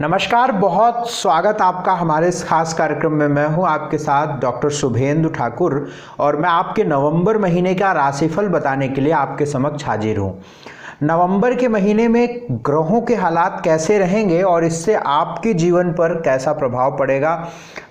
नमस्कार, बहुत स्वागत आपका हमारे इस खास कार्यक्रम में। मैं हूं आपके साथ डॉक्टर शुभेंदु ठाकुर और मैं आपके नवंबर महीने का राशिफल बताने के लिए आपके समक्ष हाजिर हूं। नवंबर के महीने में ग्रहों के हालात कैसे रहेंगे और इससे आपके जीवन पर कैसा प्रभाव पड़ेगा,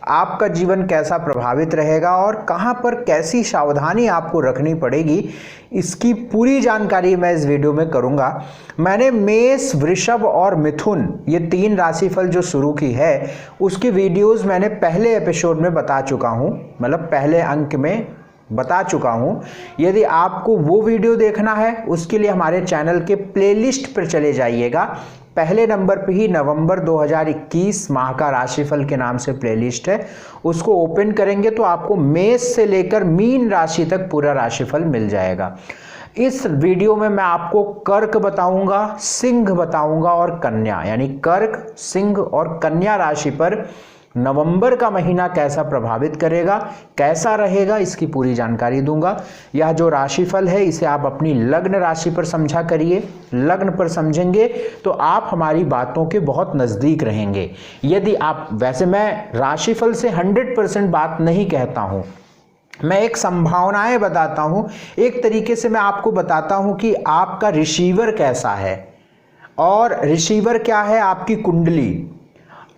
आपका जीवन कैसा प्रभावित रहेगा और कहां पर कैसी सावधानी आपको रखनी पड़ेगी, इसकी पूरी जानकारी मैं इस वीडियो में करूंगा। मैंने मेष, वृषभ और मिथुन ये 3 राशिफल जो शुरू की है उसकी वीडियोस मैंने पहले एपिसोड में बता चुका हूं, मतलब पहले अंक में बता चुका हूं। यदि आपको वो वीडियो देखना है उसके लिए हमारे चैनल के प्लेलिस्ट पर चले जाइएगा। पहले नंबर पे ही नवंबर 2021 माह का राशिफल के नाम से प्लेलिस्ट है, उसको ओपन करेंगे तो आपको मेष से लेकर मीन राशि तक पूरा राशिफल मिल जाएगा। इस वीडियो में मैं आपको कर्क बताऊंगा, सिंह बताऊंगा और कन्या, यानी कर्क, सिंह और कन्या राशि पर नवंबर का महीना कैसा प्रभावित करेगा, कैसा रहेगा, इसकी पूरी जानकारी दूंगा। यह जो राशिफल है इसे आप अपनी लग्न राशि पर समझा करिए। लग्न पर समझेंगे तो आप हमारी बातों के बहुत नज़दीक रहेंगे। यदि आप, वैसे मैं राशिफल से 100% बात नहीं कहता हूं, मैं एक संभावनाएं बताता हूं। एक तरीके से मैं आपको बताता हूं कि आपका रिसीवर कैसा है, और रिसीवर क्या है, आपकी कुंडली,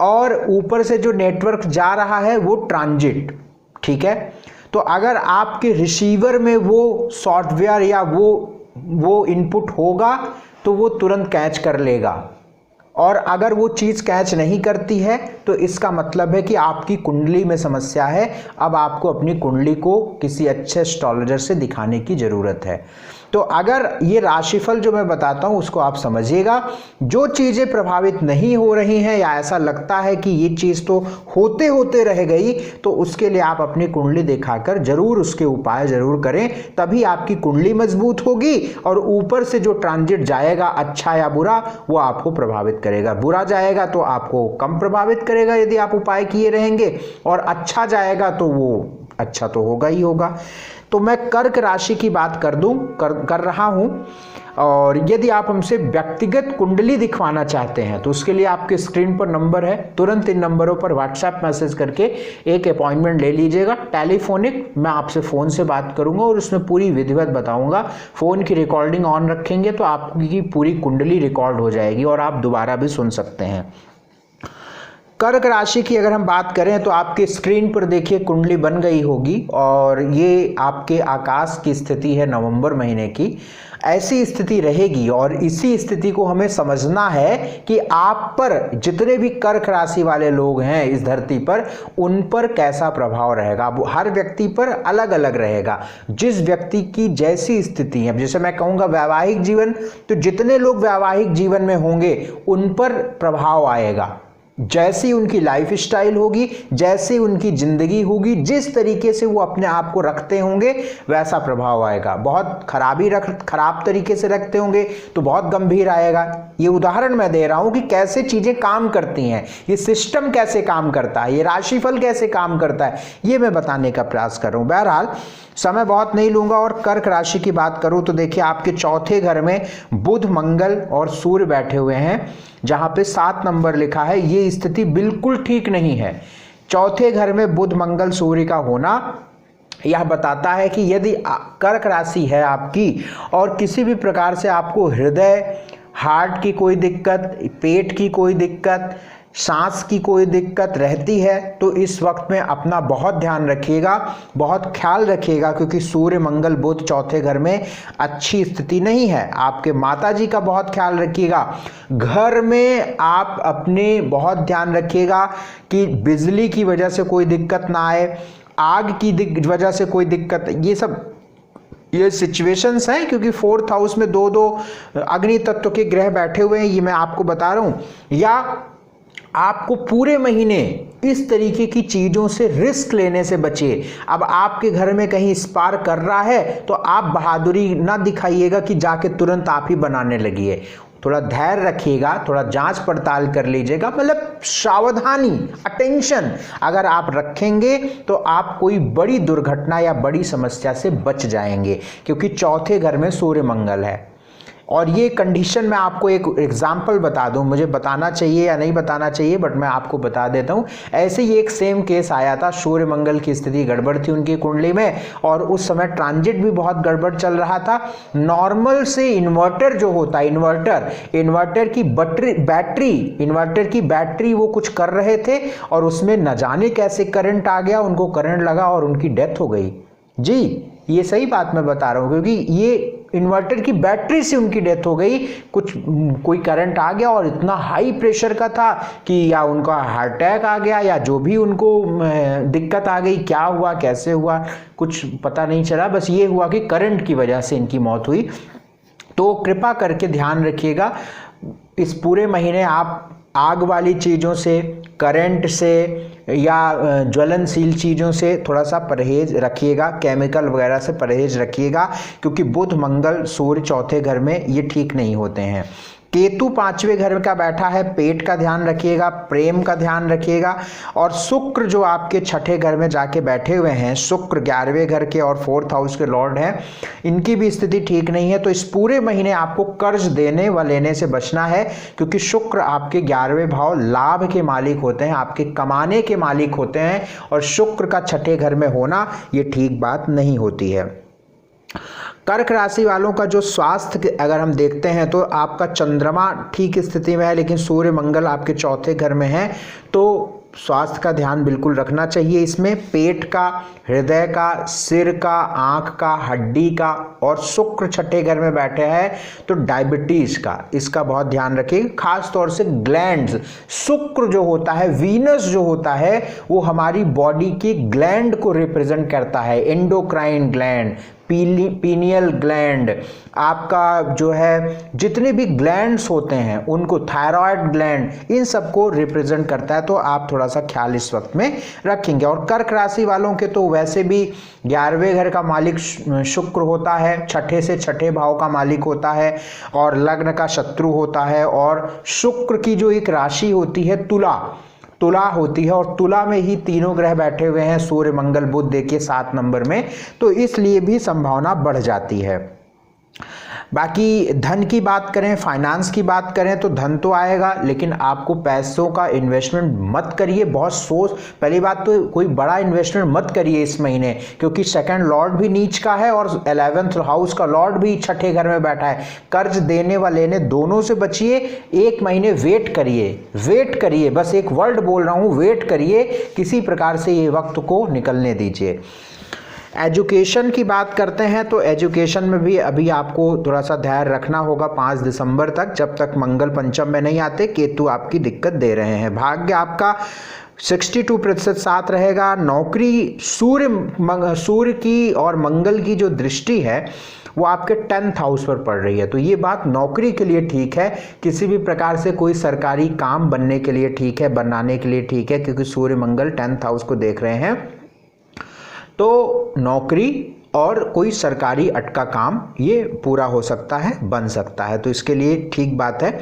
और ऊपर से जो नेटवर्क जा रहा है वो ट्रांजिट। ठीक है, तो अगर आपके रिसीवर में वो सॉफ्टवेयर या वो इनपुट होगा तो वो तुरंत कैच कर लेगा, और अगर वो चीज़ कैच नहीं करती है तो इसका मतलब है कि आपकी कुंडली में समस्या है। अब आपको अपनी कुंडली को किसी अच्छे एस्ट्रोलॉजर से दिखाने की ज़रूरत है। तो अगर ये राशिफल जो मैं बताता हूँ उसको आप समझिएगा। जो चीज़ें प्रभावित नहीं हो रही हैं या ऐसा लगता है कि ये चीज़ तो होते होते रह गई, तो उसके लिए आप अपनी कुंडली दिखाकर जरूर उसके उपाय जरूर करें, तभी आपकी कुंडली मजबूत होगी और ऊपर से जो ट्रांजिट जाएगा, अच्छा या बुरा, वो आपको प्रभावित करेगा। बुरा जाएगा तो आपको कम प्रभावित करेगा यदि आप उपाय किए रहेंगे, और अच्छा जाएगा तो वो अच्छा तो होगा ही होगा। तो मैं कर्क राशि की बात कर रहा हूं, और यदि आप हमसे व्यक्तिगत कुंडली दिखवाना चाहते हैं तो उसके लिए आपके स्क्रीन पर नंबर है, तुरंत इन नंबरों पर व्हाट्सएप मैसेज करके एक अपॉइंटमेंट ले लीजिएगा। टेलीफोनिक, मैं आपसे फ़ोन से बात करूंगा और उसमें पूरी विधिवत बताऊंगा। फ़ोन की रिकॉर्डिंग ऑन रखेंगे तो आपकी पूरी कुंडली रिकॉर्ड हो जाएगी और आप दोबारा भी सुन सकते हैं। कर्क राशि की अगर हम बात करें तो आपके स्क्रीन पर देखिए कुंडली बन गई होगी, और ये आपके आकाश की स्थिति है नवंबर महीने की। ऐसी स्थिति रहेगी और इसी स्थिति को हमें समझना है कि आप पर जितने भी कर्क राशि वाले लोग हैं इस धरती पर, उन पर कैसा प्रभाव रहेगा। अब हर व्यक्ति पर अलग अलग रहेगा। जिस व्यक्ति की जैसी स्थिति है, जैसे मैं कहूँगा वैवाहिक जीवन, तो जितने लोग वैवाहिक जीवन में होंगे उन पर प्रभाव आएगा। जैसी उनकी लाइफ स्टाइल होगी, जैसी उनकी जिंदगी होगी, जिस तरीके से वो अपने आप को रखते होंगे वैसा प्रभाव आएगा। बहुत खराब तरीके से रखते होंगे तो बहुत गंभीर आएगा। ये उदाहरण मैं दे रहा हूं कि कैसे चीजें काम करती हैं, ये सिस्टम कैसे काम करता है, ये राशिफल कैसे काम करता है, ये मैं बताने का प्रयास कर रहा हूं। बहरहाल समय बहुत नहीं लूंगा, और कर्क राशि की बात करूं तो देखिए आपके चौथे घर में बुध, मंगल और सूर्य बैठे हुए हैं, जहां पे 7 नंबर लिखा है। ये स्थिति बिल्कुल ठीक नहीं है। चौथे घर में बुध, मंगल, सूर्य का होना यह बताता है कि यदि कर्क राशि है आपकी और किसी भी प्रकार से आपको हृदय, हार्ट की कोई दिक्कत, पेट की कोई दिक्कत, सांस की कोई दिक्कत रहती है, तो इस वक्त में अपना बहुत ध्यान रखिएगा, बहुत ख्याल रखिएगा, क्योंकि सूर्य, मंगल, बुध चौथे घर में अच्छी स्थिति नहीं है। आपके माताजी का बहुत ख्याल रखिएगा। घर में आप अपने बहुत ध्यान रखिएगा कि बिजली की वजह से कोई दिक्कत ना आए, आग की वजह से कोई दिक्कत, ये सिचुएशंस हैं, क्योंकि 4th हाउस में 2 अग्नि तत्व के ग्रह बैठे हुए हैं, ये मैं आपको बता रहा हूं। या आपको पूरे महीने इस तरीके की चीज़ों से रिस्क लेने से बचिए। अब आपके घर में कहीं स्पार्क कर रहा है तो आप बहादुरी ना दिखाइएगा कि जाके तुरंत आप ही बनाने लगिए। थोड़ा धैर्य रखिएगा, थोड़ा जांच पड़ताल कर लीजिएगा, मतलब सावधानी, अटेंशन अगर आप रखेंगे तो आप कोई बड़ी दुर्घटना या बड़ी समस्या से बच जाएंगे, क्योंकि चौथे घर में सूर्य, मंगल है। और ये कंडीशन मैं आपको एक एग्जाम्पल बता दूं, मुझे बताना चाहिए या नहीं बताना चाहिए बट मैं आपको बता देता हूं। ऐसे ही एक सेम केस आया था, सूर्य मंगल की स्थिति गड़बड़ थी उनकी कुंडली में और उस समय ट्रांजिट भी बहुत गड़बड़ चल रहा था। नॉर्मल से इन्वर्टर जो होता है, इन्वर्टर की बैटरी वो कुछ कर रहे थे और उसमें न जाने कैसे करंट आ गया, उनको करंट लगा और उनकी डेथ हो गई। जी ये सही बात मैं बता रहा हूं, क्योंकि ये इन्वर्टर की बैटरी से उनकी डेथ हो गई। कोई करंट आ गया और इतना हाई प्रेशर का था कि या उनका हार्ट अटैक आ गया या जो भी उनको दिक्कत आ गई, क्या हुआ कैसे हुआ कुछ पता नहीं चला, बस ये हुआ कि करंट की वजह से इनकी मौत हुई। तो कृपा करके ध्यान रखिएगा, इस पूरे महीने आप आग वाली चीज़ों से, करंट से या ज्वलनशील चीज़ों से थोड़ा सा परहेज रखिएगा, केमिकल वगैरह से परहेज रखिएगा, क्योंकि बुध मंगल सूर्य चौथे घर में ये ठीक नहीं होते हैं। केतु 5वें घर का बैठा है, पेट का ध्यान रखिएगा, प्रेम का ध्यान रखिएगा। और शुक्र जो आपके 6ठे घर में जाके बैठे हुए हैं, शुक्र 11वें घर के और 4th हाउस के लॉर्ड हैं, इनकी भी स्थिति ठीक नहीं है। तो इस पूरे महीने आपको कर्ज देने व लेने से बचना है, क्योंकि शुक्र आपके 11वें भाव लाभ के मालिक होते हैं, आपके कमाने के मालिक होते हैं, और शुक्र का 6ठे घर में होना ये ठीक बात नहीं होती है। कर्क राशि वालों का जो स्वास्थ्य अगर हम देखते हैं तो आपका चंद्रमा ठीक स्थिति में है, लेकिन सूर्य मंगल आपके चौथे घर में है, तो स्वास्थ्य का ध्यान बिल्कुल रखना चाहिए। इसमें पेट का, हृदय का, सिर का, आंख का, हड्डी का, और शुक्र 6ठे घर में बैठे हैं तो डायबिटीज का, इसका बहुत ध्यान रखिए। खास तौर से ग्लैंड्स, शुक्र जो होता है, वीनस जो होता है, वो हमारी बॉडी की ग्लैंड को रिप्रेजेंट करता है। एंडोक्राइन ग्लैंड, पीनियल ग्लैंड, आपका जो है जितने भी ग्लैंड्स होते हैं उनको, थायराइड ग्लैंड, इन सबको रिप्रेजेंट करता है। तो आप थोड़ा सा ख्याल इस वक्त में रखेंगे। और कर्क राशि वालों के तो वैसे भी 11वें घर का मालिक शुक्र होता है, 6ठे से 6ठे भाव का मालिक होता है और लग्न का शत्रु होता है। और शुक्र की जो एक राशि होती है तुला होती है, और तुला में ही तीनों ग्रह बैठे हुए हैं, सूर्य मंगल बुध, देखिए 7 नंबर में, तो इसलिए भी संभावना बढ़ जाती है। बाकी धन की बात करें, फाइनेंस की बात करें तो धन तो आएगा, लेकिन आपको पैसों का इन्वेस्टमेंट मत करिए, बहुत सोच, पहली बात तो कोई बड़ा इन्वेस्टमेंट मत करिए इस महीने, क्योंकि सेकंड लॉर्ड भी नीच का है और 11th हाउस का लॉर्ड भी 6ठे घर में बैठा है। कर्ज देने व लेने दोनों से बचिए, एक महीने वेट करिए, बस एक वर्ड बोल रहा हूँ, वेट करिए, किसी प्रकार से ये वक्त को निकलने दीजिए। एजुकेशन की बात करते हैं तो एजुकेशन में भी अभी आपको थोड़ा सा ध्यान रखना होगा 5 दिसंबर तक, जब तक मंगल पंचम में नहीं आते, केतु आपकी दिक्कत दे रहे हैं। भाग्य आपका 62% साथ रहेगा। नौकरी, सूर्य की और मंगल की जो दृष्टि है वो आपके 10th हाउस पर पड़ रही है, तो ये बात नौकरी के लिए ठीक है, किसी भी प्रकार से कोई सरकारी काम बनने के लिए ठीक है, बनाने के लिए ठीक है, क्योंकि सूर्य मंगल 10th हाउस को देख रहे हैं। तो नौकरी और कोई सरकारी अटका काम ये पूरा हो सकता है, बन सकता है, तो इसके लिए ठीक बात है।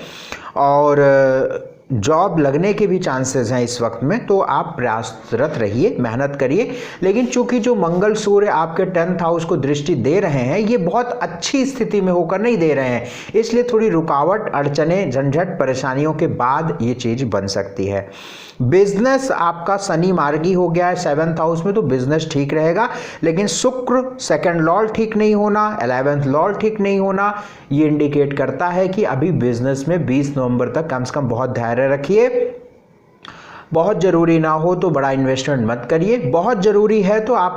और जॉब लगने के भी चांसेस हैं इस वक्त में, तो आप प्रयासरत रहिए, मेहनत करिए। लेकिन चूंकि जो मंगल सूर्य आपके 10th हाउस को दृष्टि दे रहे हैं, ये बहुत अच्छी स्थिति में होकर नहीं दे रहे हैं, इसलिए थोड़ी रुकावट, अड़चने, झंझट, परेशानियों के बाद ये चीज बन सकती है। बिजनेस आपका शनि मार्गी हो गया है 7th हाउस में, तो बिजनेस ठीक रहेगा, लेकिन शुक्र सेकंड लॉर्ड ठीक नहीं होना, 11th लॉर्ड ठीक नहीं होना, ये इंडिकेट करता है कि अभी बिजनेस में 20 नवंबर तक कम से कम बहुत धैर्य रखिए। बहुत जरूरी ना हो तो बड़ा इन्वेस्टमेंट मत करिए, बहुत जरूरी है तो आप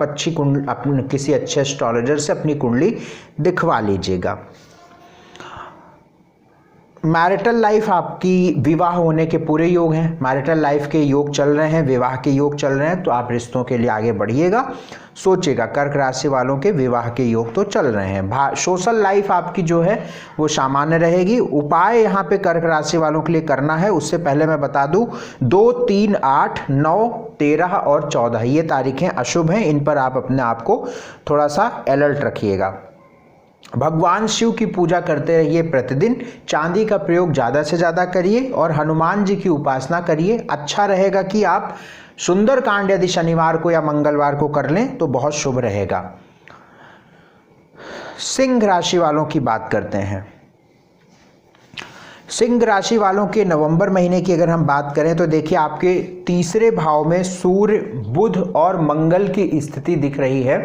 किसी अच्छे एस्ट्रोलॉजर से अपनी कुंडली दिखवा लीजिएगा। मैरिटल लाइफ आपकी, विवाह होने के पूरे योग हैं, मैरिटल लाइफ के योग चल रहे हैं, विवाह के योग चल रहे हैं, तो आप रिश्तों के लिए आगे बढ़िएगा, सोचिएगा। कर्क राशि वालों के विवाह के योग तो चल रहे हैं। सोशल लाइफ आपकी जो है वो सामान्य रहेगी। उपाय यहाँ पे कर्क राशि वालों के लिए करना है, उससे पहले मैं बता दूं 2, 3, 8, 9, 13 और 14 ये तारीखें अशुभ हैं, इन पर आप अपने आप को थोड़ा सा अलर्ट रखिएगा। भगवान शिव की पूजा करते रहिए प्रतिदिन, चांदी का प्रयोग ज़्यादा से ज़्यादा करिए और हनुमान जी की उपासना करिए। अच्छा रहेगा कि आप सुंदर कांड यदि शनिवार को या मंगलवार को कर लें तो बहुत शुभ रहेगा। सिंह राशि वालों की बात करते हैं। सिंह राशि वालों के नवंबर महीने की अगर हम बात करें तो देखिए आपके तीसरे भाव में सूर्य, बुध और मंगल की स्थिति दिख रही है।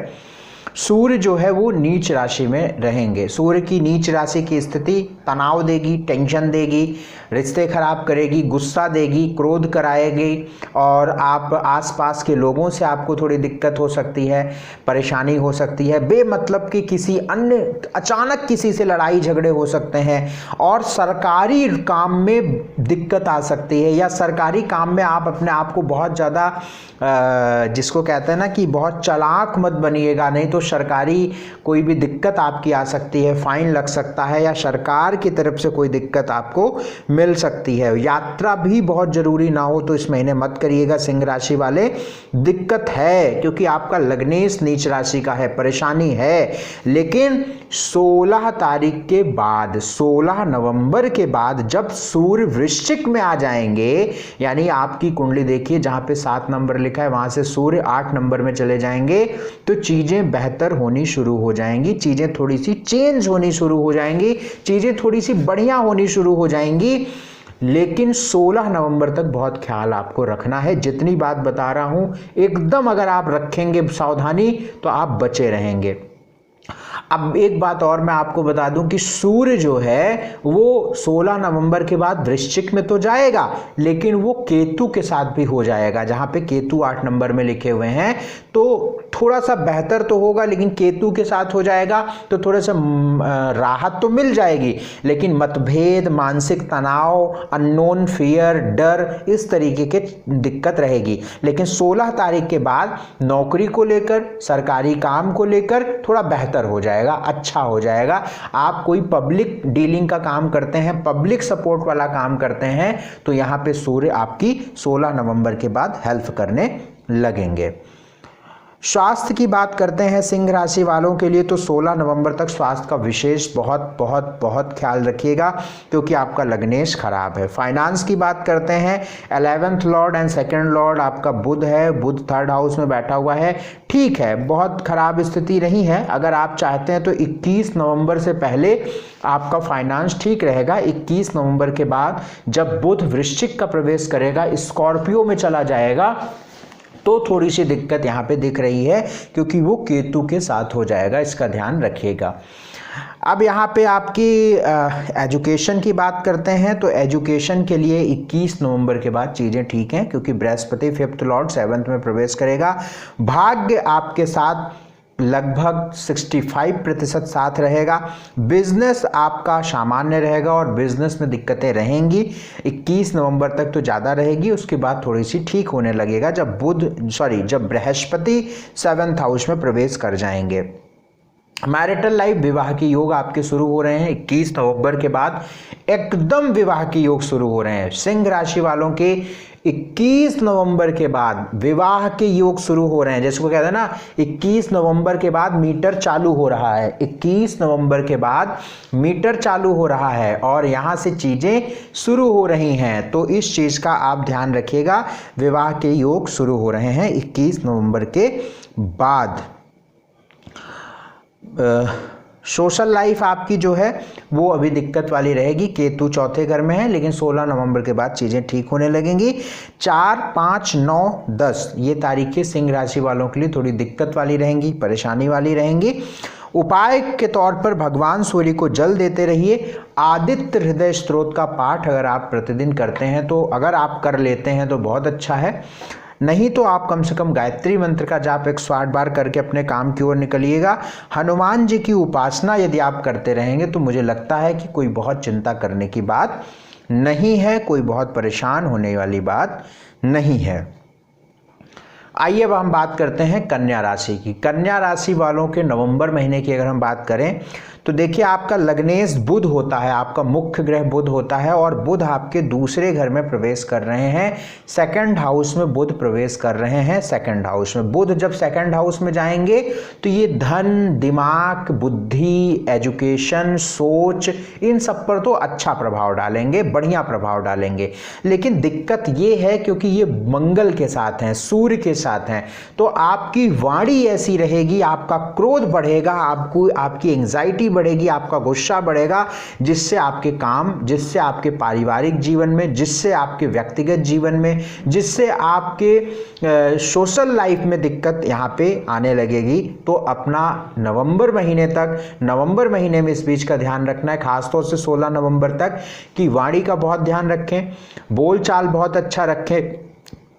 सूर्य जो है वो नीच राशि में रहेंगे। सूर्य की नीच राशि की स्थिति तनाव देगी, टेंशन देगी, रिश्ते खराब करेगी, गुस्सा देगी, क्रोध कराएगी और आप आसपास के लोगों से आपको थोड़ी दिक्कत हो सकती है, परेशानी हो सकती है। बेमतलब की किसी अन्य अचानक किसी से लड़ाई झगड़े हो सकते हैं और सरकारी काम में दिक्कत आ सकती है, या सरकारी काम में आप अपने आप को बहुत ज़्यादा जिसको कहते हैं ना कि बहुत चालाक मत बनिएगा, नहीं तो सरकारी कोई भी दिक्कत आपकी आ सकती है, फाइन लग सकता है या सरकार की तरफ से कोई दिक्कत आपको मिल सकती है। यात्रा भी बहुत जरूरी ना हो तो इस महीने मत करिएगा सिंह राशि वाले। दिक्कत है क्योंकि आपका लग्नेश नीच राशि का है, परेशानी है। लेकिन 16 तारीख के बाद, 16 नवंबर के बाद जब सूर्य वृश्चिक में आ जाएंगे, यानी आपकी कुंडली देखिए जहां पे 7 नंबर लिखा है वहां से सूर्य 8 नंबर में चले जाएंगे, तो चीजें बेहतर होनी शुरू हो जाएंगी, चीजें थोड़ी सी चेंज होनी शुरू हो जाएंगी, चीजें थोड़ी सी बढ़िया होनी शुरू हो जाएंगी। लेकिन 16 नवंबर तक बहुत ख्याल आपको रखना है। जितनी बात बता रहा हूं एकदम अगर आप रखेंगे सावधानी तो आप बचे रहेंगे। अब एक बात और मैं आपको बता दूं कि सूर्य जो है वो 16 नवंबर के बाद वृश्चिक में तो जाएगा, लेकिन वो केतु के साथ भी हो जाएगा। जहां पे केतु 8 नंबर में लिखे हुए हैं तो थोड़ा सा बेहतर तो होगा, लेकिन केतु के साथ हो जाएगा तो थोड़ा सा राहत तो मिल जाएगी, लेकिन मतभेद, मानसिक तनाव, अननोन फियर, डर, इस तरीके के दिक्कत रहेगी। लेकिन 16 तारीख के बाद नौकरी को लेकर, सरकारी काम को लेकर थोड़ा बेहतर हो जाएगा, अच्छा हो जाएगा। आप कोई पब्लिक डीलिंग का काम करते हैं, पब्लिक सपोर्ट वाला काम करते हैं, तो यहां पे सूर्य आपकी 16 नवंबर के बाद हेल्प करने लगेंगे। स्वास्थ्य की बात करते हैं सिंह राशि वालों के लिए, तो 16 नवंबर तक स्वास्थ्य का विशेष बहुत बहुत बहुत ख्याल रखिएगा क्योंकि आपका लग्नेश खराब है। फाइनेंस की बात करते हैं, 11th Lord and 2nd Lord आपका बुध है, बुध 3rd हाउस में बैठा हुआ है। ठीक है, बहुत खराब स्थिति नहीं है। अगर आप चाहते हैं तो 21 नवंबर से पहले आपका फाइनेंस ठीक रहेगा। 21 नवंबर के बाद जब बुध वृश्चिक का प्रवेश करेगा, स्कॉर्पियो में चला जाएगा, तो थोड़ी सी दिक्कत यहाँ पे दिख रही है क्योंकि वो केतु के साथ हो जाएगा, इसका ध्यान रखिएगा। अब यहाँ पे आपकी एजुकेशन की बात करते हैं, तो एजुकेशन के लिए 21 नवंबर के बाद चीज़ें ठीक हैं क्योंकि बृहस्पति 5th लॉर्ड 7th में प्रवेश करेगा। भाग्य आपके साथ लगभग 65% साथ रहेगा। बिजनेस आपका सामान्य रहेगा और बिजनेस में दिक्कतें रहेंगी। 21 नवंबर तक तो ज़्यादा रहेगी, उसके बाद थोड़ी सी ठीक होने लगेगा जब बृहस्पति 7th हाउस में प्रवेश कर जाएंगे। मैरिटल लाइफ, विवाह के योग आपके शुरू हो रहे हैं 21 नवंबर के बाद, एकदम विवाह के योग शुरू हो रहे हैं। सिंह राशि वालों के 21 नवंबर के बाद विवाह के योग शुरू हो रहे हैं। जैसे को कहते हैं ना, 21 नवंबर के बाद मीटर चालू हो रहा है, 21 नवंबर के बाद मीटर चालू हो रहा है और यहां से चीजें शुरू हो रही हैं, तो इस चीज का आप ध्यान रखिएगा। विवाह के योग शुरू हो रहे हैं 21 नवंबर के बाद। सोशल लाइफ आपकी जो है वो अभी दिक्कत वाली रहेगी, केतु 4थे घर में है, लेकिन 16 नवंबर के बाद चीज़ें ठीक होने लगेंगी। 4, 5, 9, 10 ये तारीखें सिंह राशि वालों के लिए थोड़ी दिक्कत वाली रहेंगी, परेशानी वाली रहेंगी। उपाय के तौर पर भगवान सूर्य को जल देते रहिए। आदित्य हृदय स्तोत्र का पाठ अगर आप प्रतिदिन करते हैं, तो अगर आप कर लेते हैं तो बहुत अच्छा है, नहीं तो आप कम से कम गायत्री मंत्र का जाप 108 बार करके अपने काम की ओर निकलिएगा। हनुमान जी की उपासना यदि आप करते रहेंगे तो मुझे लगता है कि कोई बहुत चिंता करने की बात नहीं है, कोई बहुत परेशान होने वाली बात नहीं है। आइए अब हम बात करते हैं कन्या राशि की। कन्या राशि वालों के नवंबर महीने की अगर हम बात करें तो देखिए आपका लग्नेश बुध होता है, आपका मुख्य ग्रह बुध होता है और बुध आपके दूसरे घर में प्रवेश कर रहे हैं। 2nd हाउस में बुध प्रवेश कर रहे हैं। 2nd हाउस में बुध जब 2nd हाउस में जाएंगे तो ये धन, दिमाग, बुद्धि, एजुकेशन, सोच, इन सब पर तो अच्छा प्रभाव डालेंगे, बढ़िया प्रभाव डालेंगे। लेकिन दिक्कत ये है क्योंकि ये मंगल के साथ हैं, सूर्य के साथ हैं, तो आपकी वाणी ऐसी रहेगी, आपका क्रोध बढ़ेगा, आपकी एंजाइटी बढ़ेगी, आपका गुस्सा बढ़ेगा, जिससे आपके काम, जिससे आपके पारिवारिक जीवन में, जिससे आपके व्यक्तिगत जीवन में, जिससे आपके सोशल लाइफ में दिक्कत यहाँ पे आने लगेगी। तो अपना नवंबर महीने तक, नवंबर महीने में इस बीच का ध्यान रखना है, खासतौर से 16 नवंबर तक, कि वाणी का बहुत ध्यान रखें, बोलचाल बहुत अच्छा रखें,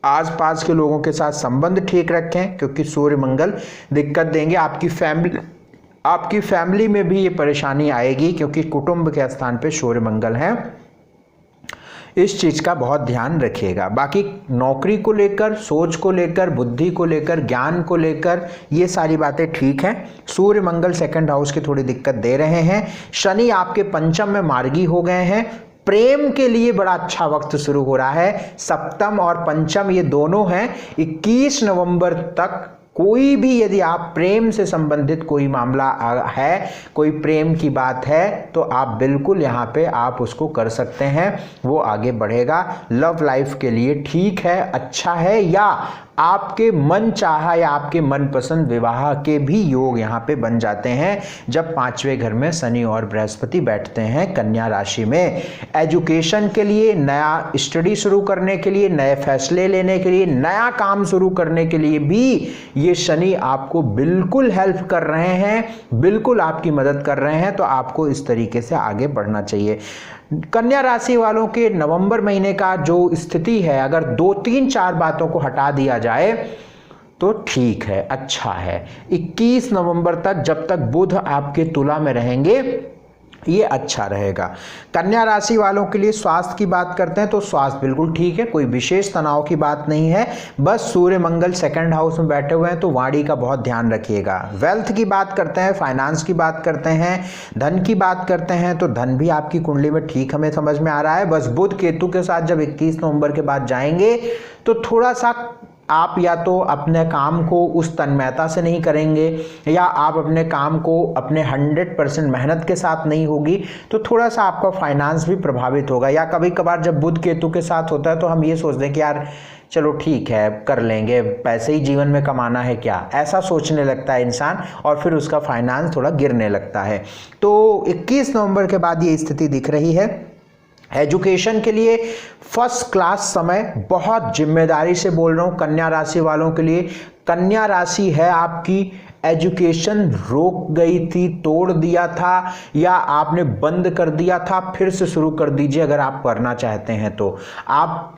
आसपास के लोगों के साथ संबंध ठीक रखें, क्योंकि सूर्य मंगल दिक्कत देंगे। आपकी फैमिली में भी ये परेशानी आएगी, क्योंकि कुटुंब के स्थान पे सूर्य मंगल है। इस चीज का बहुत ध्यान रखिएगा। बाकी नौकरी को लेकर, सोच को लेकर, बुद्धि को लेकर, ज्ञान को लेकर, ये सारी बातें ठीक हैं। सूर्य मंगल सेकंड हाउस की थोड़ी दिक्कत दे रहे हैं। शनि आपके पंचम में मार्गी हो गए हैं। प्रेम के लिए बड़ा अच्छा वक्त शुरू हो रहा है। सप्तम और पंचम ये दोनों हैं। 21 नवंबर तक कोई भी, यदि आप प्रेम से संबंधित कोई मामला है, कोई प्रेम की बात है, तो आप बिल्कुल यहाँ पे आप उसको कर सकते हैं, वो आगे बढ़ेगा। लव लाइफ के लिए ठीक है, अच्छा है, या आपके मन चाहा या आपके मनपसंद विवाह के भी योग यहाँ पे बन जाते हैं जब 5वें घर में शनि और बृहस्पति बैठते हैं कन्या राशि में। एजुकेशन के लिए, नया स्टडी शुरू करने के लिए, नए फैसले लेने के लिए, नया काम शुरू करने के लिए भी ये शनि आपको बिल्कुल हेल्प कर रहे हैं, बिल्कुल आपकी मदद कर रहे हैं। तो आपको इस तरीके से आगे बढ़ना चाहिए। कन्या राशि वालों के नवंबर महीने का जो स्थिति है, अगर 2, 3, 4 बातों को हटा दिया जाए तो ठीक है, अच्छा है। 21 नवंबर तक, जब तक बुध आपके तुला में रहेंगे, ये अच्छा रहेगा। कन्या राशि वालों के लिए स्वास्थ्य की बात करते हैं तो स्वास्थ्य बिल्कुल ठीक है, कोई विशेष तनाव की बात नहीं है। बस सूर्य मंगल सेकंड हाउस में बैठे हुए हैं तो वाणी का बहुत ध्यान रखिएगा। वेल्थ की बात करते हैं, फाइनेंस की बात करते हैं, धन की बात करते हैं, तो धन भी आपकी कुंडली में ठीक हमें समझ में आ रहा है। बस बुध केतु के साथ जब 21 नवंबर के बाद जाएंगे तो थोड़ा सा आप या तो अपने काम को उस तन्मयता से नहीं करेंगे, या आप अपने काम को अपने 100% मेहनत के साथ नहीं होगी, तो थोड़ा सा आपका फाइनेंस भी प्रभावित होगा। या कभी कभार जब बुध केतु के साथ होता है तो हम ये सोचते हैं कि यार चलो ठीक है, कर लेंगे, पैसे ही जीवन में कमाना है क्या, ऐसा सोचने लगता है इंसान, और फिर उसका फाइनेंस थोड़ा गिरने लगता है। तो 21 नवंबर के बाद ये स्थिति दिख रही है। एजुकेशन के लिए फर्स्ट क्लास समय, बहुत जिम्मेदारी से बोल रहा हूँ कन्या राशि वालों के लिए। कन्या राशि है आपकी, एजुकेशन रोक गई थी, तोड़ दिया था, या आपने बंद कर दिया था, फिर से शुरू कर दीजिए अगर आप करना चाहते हैं तो। आप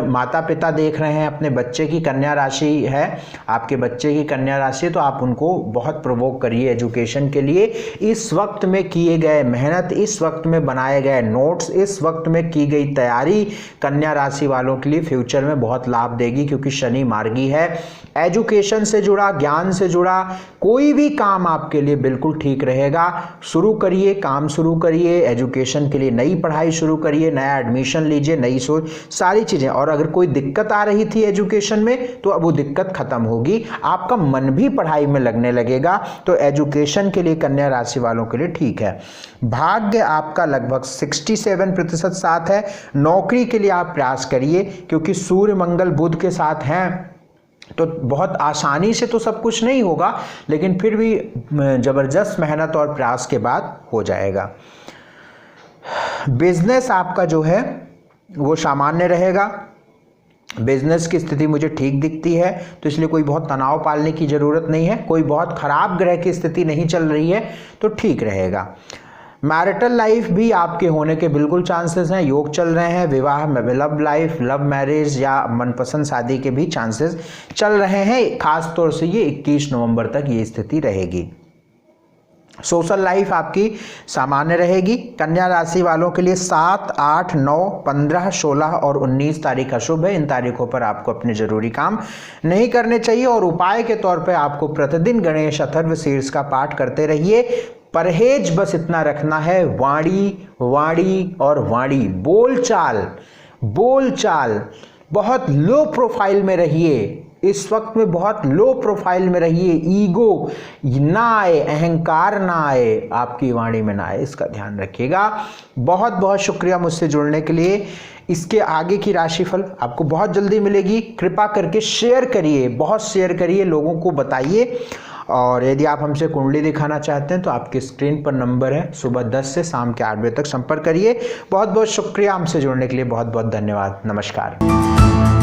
माता पिता देख रहे हैं अपने बच्चे की कन्या राशि है, आपके बच्चे की कन्या राशि, तो आप उनको बहुत प्रोवोक करिए एजुकेशन के लिए। इस वक्त में किए गए मेहनत, इस वक्त में बनाए गए नोट्स, इस वक्त में की गई तैयारी कन्या राशि वालों के लिए फ्यूचर में बहुत लाभ देगी, क्योंकि शनि मार्गी है। एजुकेशन से जुड़ा, ज्ञान से जुड़ा कोई भी काम आपके लिए बिल्कुल ठीक रहेगा। शुरू करिए, काम शुरू करिए, एजुकेशन के लिए नई पढ़ाई शुरू करिए, नया एडमिशन लीजिए, नई सोच, सारी चीजें। और अगर कोई दिक्कत आ रही थी एजुकेशन में तो अब वो दिक्कत खत्म होगी, आपका मन भी पढ़ाई में लगने लगेगा। तो एजुकेशन के लिए कन्या राशि वालों के लिए ठीक है। भाग्य आपका लगभग 67% साथ है। नौकरी के लिए आप प्रयास करिए, क्योंकि सूर्य मंगल बुध के साथ हैं, तो बहुत आसानी से तो सब कुछ नहीं होगा, लेकिन फिर भी जबरदस्त मेहनत और प्रयास के बाद हो जाएगा। बिजनेस आपका जो है वो सामान्य रहेगा। बिजनेस की स्थिति मुझे ठीक दिखती है, तो इसलिए कोई बहुत तनाव पालने की ज़रूरत नहीं है। कोई बहुत खराब ग्रह की स्थिति नहीं चल रही है, तो ठीक रहेगा। मैरिटल लाइफ भी आपके होने के बिल्कुल चांसेस हैं, योग चल रहे हैं। विवाह में, लव लाइफ, लव मैरिज या मनपसंद शादी के भी चांसेस चल रहे हैं। खास तौर से ये 21 नवंबर तक ये स्थिति रहेगी। सोशल लाइफ आपकी सामान्य रहेगी। कन्या राशि वालों के लिए 7, 8, 9, 15, 16 और 19 तारीख अशुभ है। इन तारीखों पर आपको अपने जरूरी काम नहीं करने चाहिए। और उपाय के तौर पे आपको प्रतिदिन गणेश अथर्व शीर्ष का पाठ करते रहिए। परहेज बस इतना रखना है, वाणी, वाणी और वाणी, बोलचाल बहुत लो प्रोफाइल में रहिए। इस वक्त में बहुत लो प्रोफाइल में रहिए। ईगो ना आए, अहंकार ना आए, आपकी वाणी में ना आए, इसका ध्यान रखिएगा। बहुत बहुत शुक्रिया मुझसे जुड़ने के लिए। इसके आगे की राशिफल आपको बहुत जल्दी मिलेगी। कृपा करके शेयर करिए, बहुत शेयर करिए, लोगों को बताइए। और यदि आप हमसे कुंडली दिखाना चाहते हैं तो आपकी स्क्रीन पर नंबर है, सुबह 10 से शाम के 8 बजे तक संपर्क करिए। बहुत बहुत शुक्रिया, हमसे जुड़ने के लिए बहुत बहुत धन्यवाद। नमस्कार।